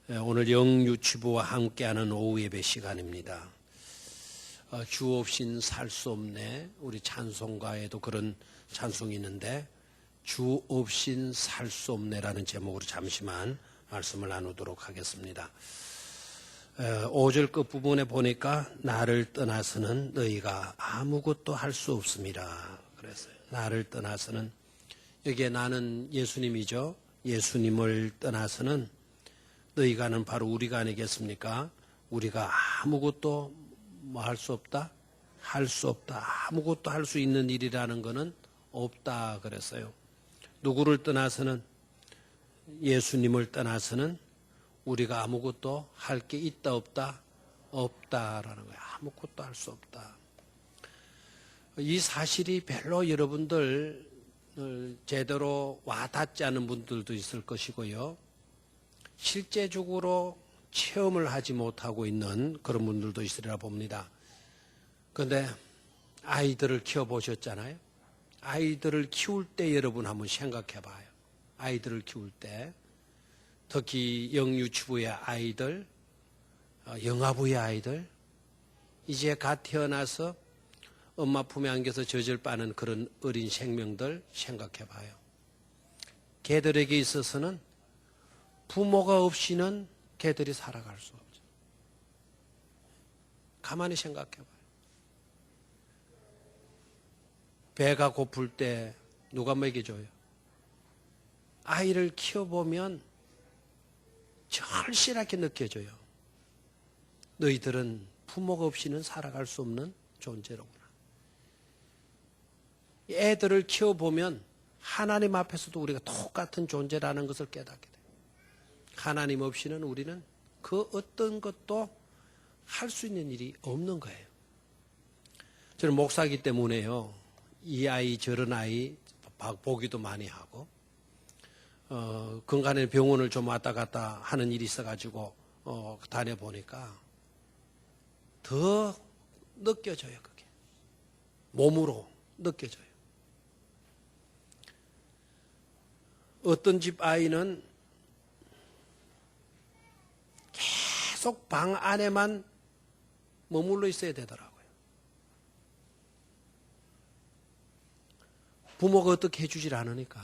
오늘 영유치부와 함께하는 오후 예배 시간입니다. 주 없인 살 수 없네. 우리 찬송가에도 그런 찬송이 있는데 주 없인 살 수 없네라는 제목으로 잠시만 말씀을 나누도록 하겠습니다. 5절 끝부분에 보니까 나를 떠나서는 너희가 아무것도 할 수 없습니다. 그랬어요. 나를 떠나서는, 여기에 나는 예수님이죠. 예수님을 떠나서는 너희가는 바로 우리가 아니겠습니까? 우리가 아무것도 할 수 없다? 할 수 없다. 아무것도 할 수 있는 일이라는 것은 없다 그랬어요. 누구를 떠나서는? 예수님을 떠나서는 우리가 아무것도 할 게 있다 없다? 없다라는 거예요. 아무것도 할 수 없다. 이 사실이 별로 여러분들 제대로 와닿지 않은 분들도 있을 것이고요. 실제적으로 체험을 하지 못하고 있는 그런 분들도 있으리라 봅니다. 그런데 아이들을 키워보셨잖아요. 아이들을 키울 때 여러분 한번 생각해 봐요. 아이들을 키울 때, 특히 영유치부의 아이들, 영아부의 아이들, 이제 갓 태어나서 엄마 품에 안겨서 젖을 빠는 그런 어린 생명들 생각해 봐요. 걔들에게 있어서는 부모가 없이는 걔들이 살아갈 수 없죠. 가만히 생각해 봐요. 배가 고플 때 누가 먹여줘요? 아이를 키워보면 절실하게 느껴져요. 너희들은 부모가 없이는 살아갈 수 없는 존재로구나. 애들을 키워보면 하나님 앞에서도 우리가 똑같은 존재라는 것을 깨닫게 돼요. 하나님 없이는 우리는 그 어떤 것도 할 수 있는 일이 없는 거예요. 저는 목사이기 때문에요. 이 아이 저런 아이 보기도 많이 하고 근간에 병원을 좀 왔다 갔다 하는 일이 있어가지고 다녀보니까 더 느껴져요. 그게 몸으로 느껴져요. 어떤 집 아이는 계속 방 안에만 머물러 있어야 되더라고요. 부모가 어떻게 해주질 않으니까.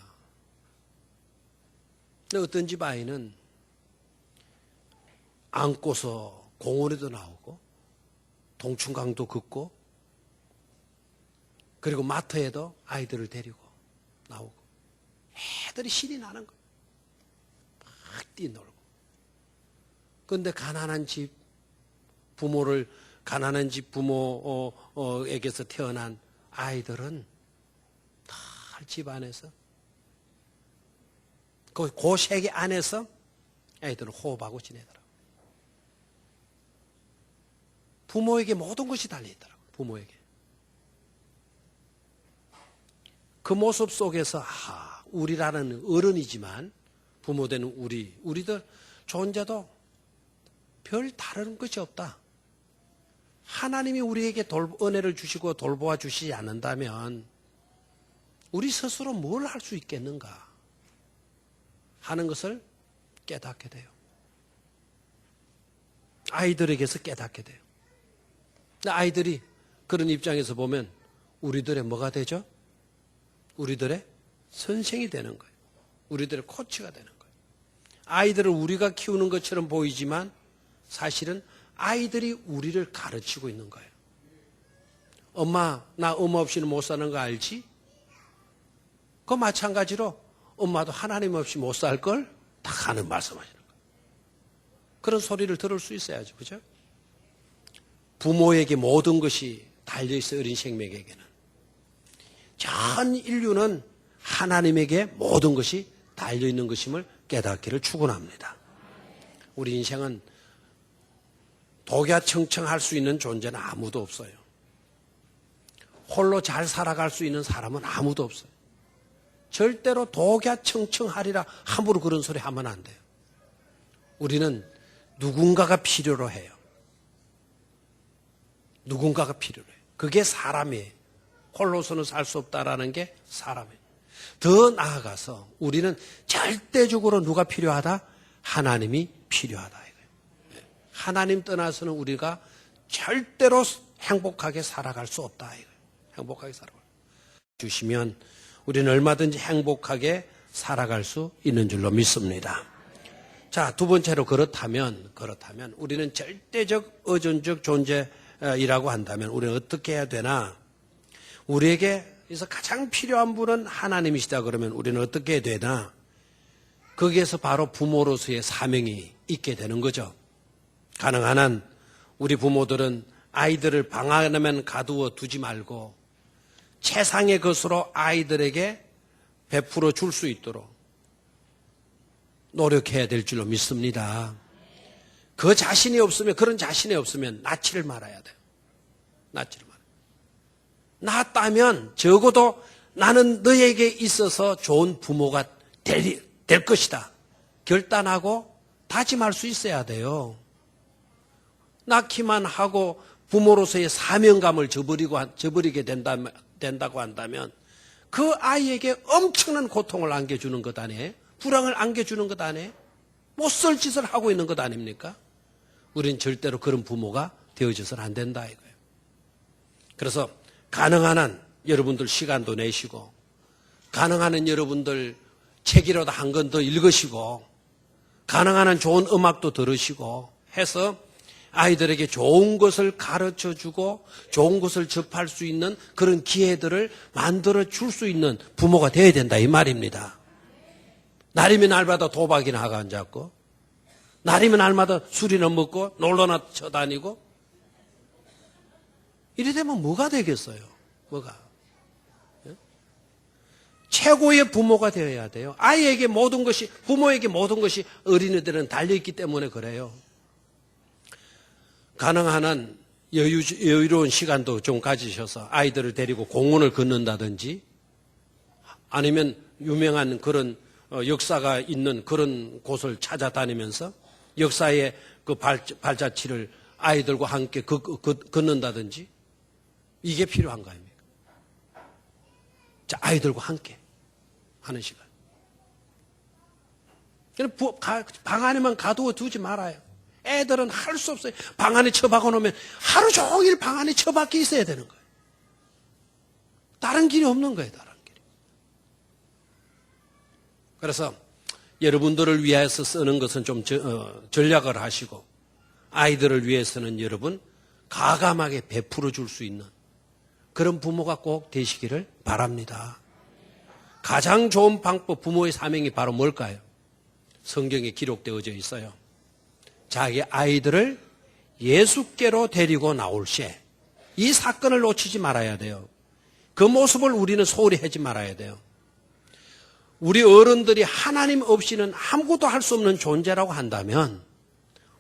근데 어떤 집 아이는 안고서 공원에도 나오고 동충강도 긋고 그리고 마트에도 아이들을 데리고 나오고 애들이 신이 나는 거예요. 막 뛰놀고. 그런데 가난한 집 부모에게서 태어난 아이들은 다 집 안에서 그 세계 안에서 아이들은 호흡하고 지내더라고요. 부모에게 모든 것이 달려있더라고요. 부모에게. 그 모습 속에서 우리라는 어른이지만 부모 되는 우리들 존재도 별 다른 것이 없다. 하나님이 우리에게 은혜를 주시고 돌보아 주시지 않는다면 우리 스스로 뭘 할 수 있겠는가 하는 것을 깨닫게 돼요. 아이들에게서 깨닫게 돼요. 근데 아이들이 그런 입장에서 보면 우리들의 뭐가 되죠? 우리들의 선생이 되는 거예요. 우리들의 코치가 되는 거예요. 아이들을 우리가 키우는 것처럼 보이지만 사실은 아이들이 우리를 가르치고 있는 거예요. 엄마, 나 엄마 없이는 못 사는 거 알지? 그 마찬가지로 엄마도 하나님 없이 못 살 걸 딱 하는 말씀하시는 거예요. 그런 소리를 들을 수 있어야죠. 그죠? 부모에게 모든 것이 달려있어요. 어린 생명에게는. 전 인류는 하나님에게 모든 것이 달려있는 것임을 깨닫기를 축원합니다. 우리 인생은 독야청청할 수 있는 존재는 아무도 없어요. 홀로 잘 살아갈 수 있는 사람은 아무도 없어요. 절대로 독야청청하리라 함부로 그런 소리 하면 안 돼요. 우리는 누군가가 필요로 해요. 누군가가 필요로 해요. 그게 사람이에요. 홀로서는 살 수 없다라는 게 사람이에요. 더 나아가서 우리는 절대적으로 누가 필요하다? 하나님이 필요하다. 이거예요. 하나님 떠나서는 우리가 절대로 행복하게 살아갈 수 없다. 이거예요. 행복하게 살아갈 주시면 우리는 얼마든지 행복하게 살아갈 수 있는 줄로 믿습니다. 자, 두 번째로 그렇다면 우리는 절대적 의존적 존재이라고 한다면 우리는 어떻게 해야 되나? 우리에게서 가장 필요한 분은 하나님이시다 그러면 우리는 어떻게 해야 되나? 거기에서 바로 부모로서의 사명이 있게 되는 거죠. 가능한 한 우리 부모들은 아이들을 방 안에만 가두어 두지 말고 최상의 것으로 아이들에게 베풀어 줄 수 있도록 노력해야 될 줄로 믿습니다. 그런 자신이 없으면 낳지를 말아야 돼요. 낳지를 말아요. 낳았다면 적어도 나는 너에게 있어서 좋은 부모가 될 것이다. 결단하고 다짐할 수 있어야 돼요. 낳기만 하고 부모로서의 사명감을 저버리게 된다고 한다면 그 아이에게 엄청난 고통을 안겨주는 것 아니에요? 불황을 안겨주는 것 아니에요? 못쓸 짓을 하고 있는 것 아닙니까? 우린 절대로 그런 부모가 되어져서는 안 된다 이거예요. 그래서 가능한 한 여러분들 시간도 내시고 가능한 한 여러분들 책이라도 한 권 더 읽으시고 가능한 한 좋은 음악도 들으시고 해서 아이들에게 좋은 것을 가르쳐주고 좋은 것을 접할 수 있는 그런 기회들을 만들어 줄 수 있는 부모가 되어야 된다 이 말입니다. 날이면 날마다 도박이나 하고 앉았고 날이면 날마다 술이나 먹고 놀러나 쳐다니고 이래 되면 뭐가 되겠어요? 뭐가? 최고의 부모가 되어야 돼요. 아이에게 모든 것이 부모에게 모든 것이 어린이들은 달려있기 때문에 그래요. 가능한 한 여유로운 시간도 좀 가지셔서 아이들을 데리고 공원을 걷는다든지 아니면 유명한 그런 역사가 있는 그런 곳을 찾아다니면서 역사의 그 발자취를 아이들과 함께 걷는다든지 이게 필요한 거 아닙니까? 자, 아이들과 함께 하는 시간. 방 안에만 가두어 두지 말아요. 애들은 할 수 없어요. 방 안에 처박아 놓으면 하루 종일 방 안에 처박혀 있어야 되는 거예요. 다른 길이 없는 거예요. 다른 길이. 그래서 여러분들을 위해서 쓰는 것은 좀 전략을 하시고 아이들을 위해서는 여러분 가감하게 베풀어 줄 수 있는 그런 부모가 꼭 되시기를 바랍니다. 가장 좋은 방법 부모의 사명이 바로 뭘까요? 성경에 기록되어져 있어요. 자기 아이들을 예수께로 데리고 나올 시에 이 사건을 놓치지 말아야 돼요. 그 모습을 우리는 소홀히 하지 말아야 돼요. 우리 어른들이 하나님 없이는 아무것도 할 수 없는 존재라고 한다면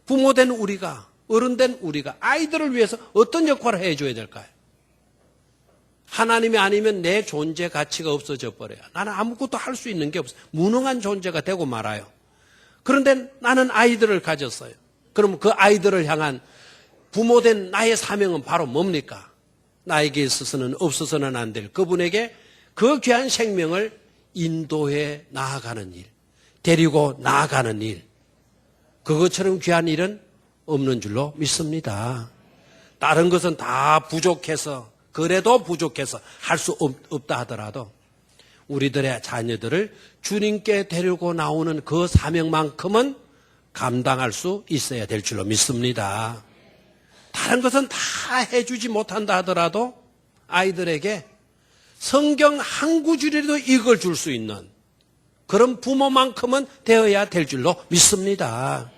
부모된 우리가 어른된 우리가 아이들을 위해서 어떤 역할을 해줘야 될까요? 하나님이 아니면 내 존재 가치가 없어져 버려요. 나는 아무것도 할 수 있는 게 없어요. 무능한 존재가 되고 말아요. 그런데 나는 아이들을 가졌어요. 그럼 그 아이들을 향한 부모된 나의 사명은 바로 뭡니까? 나에게 있어서는 없어서는 안 될 그분에게 그 귀한 생명을 인도해 나아가는 일, 데리고 나아가는 일, 그것처럼 귀한 일은 없는 줄로 믿습니다. 다른 것은 다 부족해서 그래도 부족해서 할 수 없다 하더라도 우리들의 자녀들을 주님께 데리고 나오는 그 사명만큼은 감당할 수 있어야 될 줄로 믿습니다. 다른 것은 다 해주지 못한다 하더라도 아이들에게 성경 한 구절이라도 읽어줄 수 있는 그런 부모만큼은 되어야 될 줄로 믿습니다.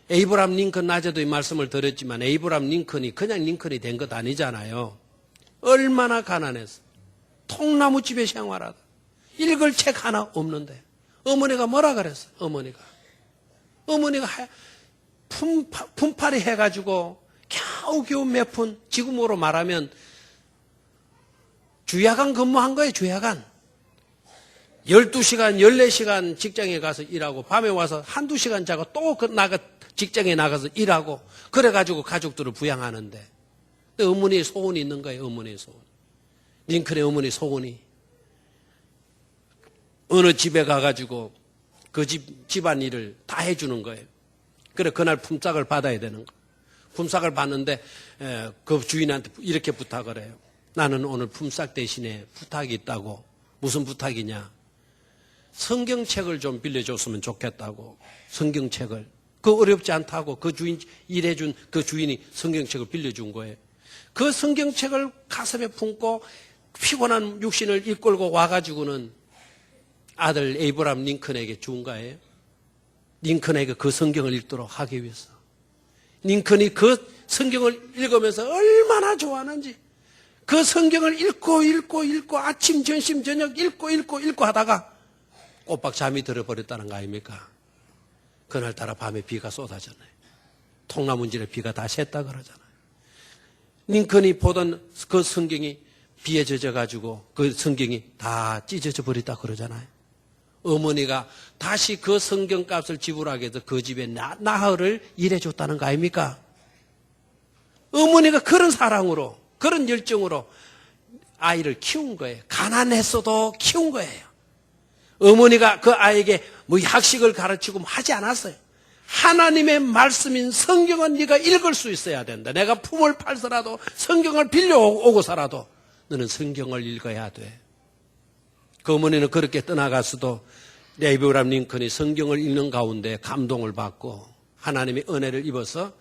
에이브람 링컨 낮에도 이 말씀을 드렸지만 에이브람 링컨이 그냥 링컨이 된 것 아니잖아요. 얼마나 가난해서 통나무집에 생활하다 읽을 책 하나 없는데 어머니가 뭐라 그랬어요? 어머니가 품팔이 해가지고 겨우겨우 몇 푼, 지금으로 말하면 주야간 근무한 거예요. 주야간 12시간 14시간 직장에 가서 일하고 밤에 와서 한두 시간 자고 또 직장에 나가서 일하고 그래가지고 가족들을 부양하는데 어머니의 소원이 있는 거예요. 어머니의 소원. 링컨의 어머니 소원이 어느 집에 가가지고 그 집안일을 다 해주는 거예요. 그래 그날 품삯을 받아야 되는 거. 품삯을 받는데 그 주인한테 이렇게 부탁을 해요. 나는 오늘 품삯 대신에 부탁이 있다고. 무슨 부탁이냐? 성경책을 좀 빌려줬으면 좋겠다고. 성경책을. 그 어렵지 않다고 그 주인 일해준 그 주인이 성경책을 빌려준 거예요. 그 성경책을 가슴에 품고 피곤한 육신을 이끌고 와가지고는 아들 에이브람 링컨에게 준 거예요. 링컨에게 그 성경을 읽도록 하기 위해서. 링컨이 그 성경을 읽으면서 얼마나 좋아하는지 그 성경을 읽고 아침 점심 저녁 읽고 하다가 꼬박 잠이 들어버렸다는 거 아닙니까? 그날따라 밤에 비가 쏟아졌네. 통나무질에 비가 다 샜다 그러잖아요. 링컨이 보던 그 성경이 비에 젖어가지고 그 성경이 다 찢어져 버렸다 그러잖아요. 어머니가 다시 그 성경값을 지불하기 위해서 그 집에 나흘을 일해줬다는 거 아닙니까? 어머니가 그런 사랑으로 그런 열정으로 아이를 키운 거예요. 가난했어도 키운 거예요. 어머니가 그 아이에게 뭐 학식을 가르치고 하지 않았어요. 하나님의 말씀인 성경은 네가 읽을 수 있어야 된다. 내가 품을 팔서라도 성경을 빌려오고서라도 너는 성경을 읽어야 돼. 그 어머니는 그렇게 떠나갔어도 에이브람 링컨이 성경을 읽는 가운데 감동을 받고 하나님의 은혜를 입어서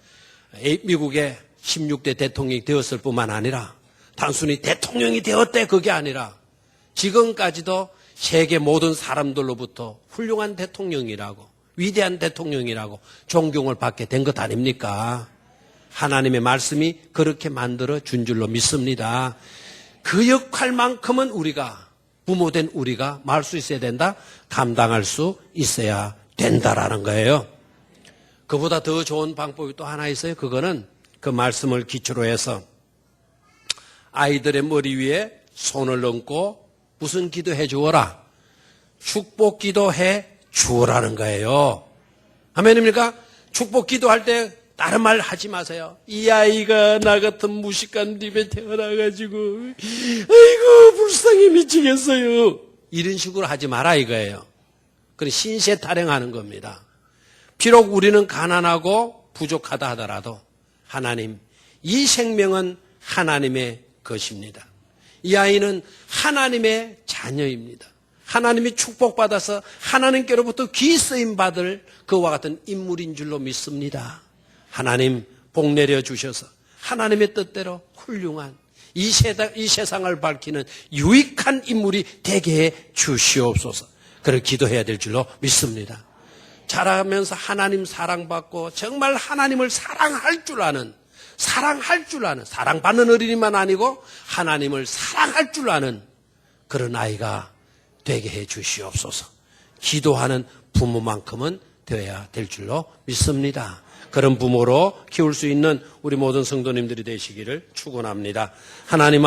미국의 16대 대통령이 되었을 뿐만 아니라 단순히 대통령이 되었대 그게 아니라 지금까지도 세계 모든 사람들로부터 훌륭한 대통령이라고 위대한 대통령이라고 존경을 받게 된 것 아닙니까? 하나님의 말씀이 그렇게 만들어 준 줄로 믿습니다. 그 역할만큼은 우리가 부모된 우리가 말 수 있어야 된다. 감당할 수 있어야 된다라는 거예요. 그보다 더 좋은 방법이 또 하나 있어요. 그거는 그 말씀을 기초로 해서 아이들의 머리 위에 손을 얹고 무슨 기도해 주어라? 축복 기도해 주어라는 거예요. 아멘입니까? 축복 기도할 때 다른 말 하지 마세요. 이 아이가 나 같은 무식한 집에 태어나가지고 아이고 불쌍히 미치겠어요. 이런 식으로 하지 마라 이거예요. 그건 신세 타령하는 겁니다. 비록 우리는 가난하고 부족하다 하더라도 하나님, 이 생명은 하나님의 것입니다. 이 아이는 하나님의 자녀입니다. 하나님이 축복받아서 하나님께로부터 귀 쓰임 받을 그와 같은 인물인 줄로 믿습니다. 하나님 복 내려 주셔서 하나님의 뜻대로 훌륭한 이 세상을 밝히는 유익한 인물이 되게 해 주시옵소서. 그를 기도해야 될 줄로 믿습니다. 자라면서 하나님 사랑받고 정말 하나님을 사랑할 줄 아는 사랑받는 어린이만 아니고 하나님을 사랑할 줄 아는 그런 아이가 되게 해 주시옵소서. 기도하는 부모만큼은 되어야 될 줄로 믿습니다. 그런 부모로 키울 수 있는 우리 모든 성도님들이 되시기를 축원합니다. 하나님